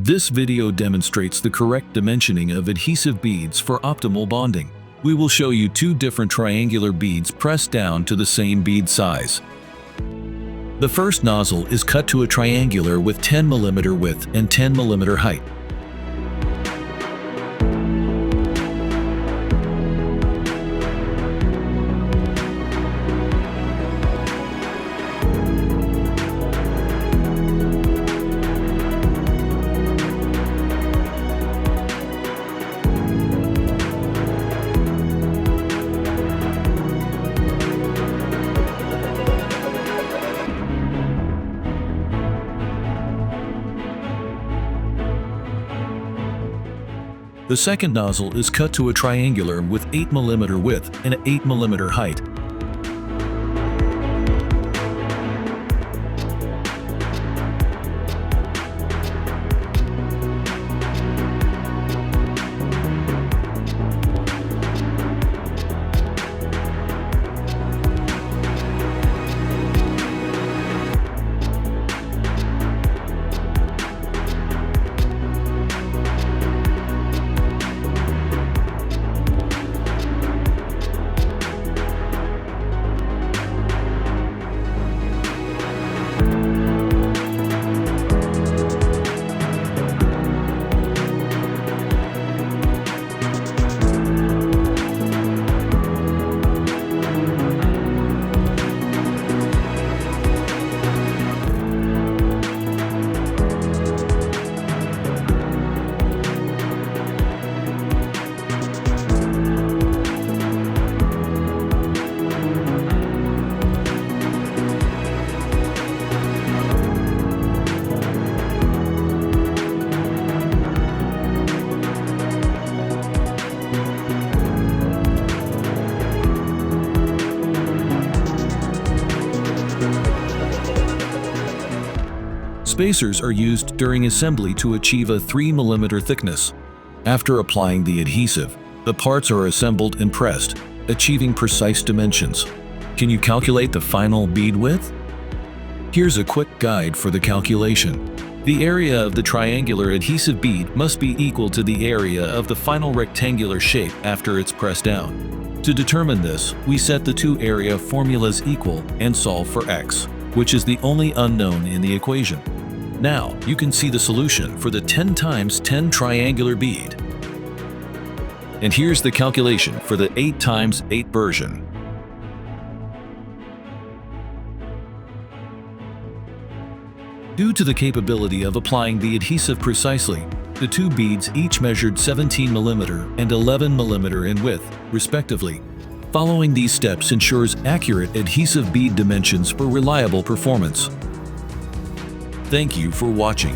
This video demonstrates the correct dimensioning of adhesive beads for optimal bonding. We will show you two different triangular beads pressed down to the same bead size. The first nozzle is cut to a triangular with 10 mm width and 10 mm height. The second nozzle is cut to a triangular with 8 mm width and 8 mm height. Spacers are used during assembly to achieve a 3 mm thickness. After applying the adhesive, the parts are assembled and pressed, achieving precise dimensions. Can you calculate the final bead width? Here's a quick guide for the calculation. The area of the triangular adhesive bead must be equal to the area of the final rectangular shape after it's pressed down. To determine this, we set the two area formulas equal and solve for x, which is the only unknown in the equation. Now, you can see the solution for the 10 × 10 triangular bead. And here's the calculation for the 8 × 8 version. Due to the capability of applying the adhesive precisely, the two beads each measured 17 mm and 11 mm in width, respectively. Following these steps ensures accurate adhesive bead dimensions for reliable performance. Thank you for watching.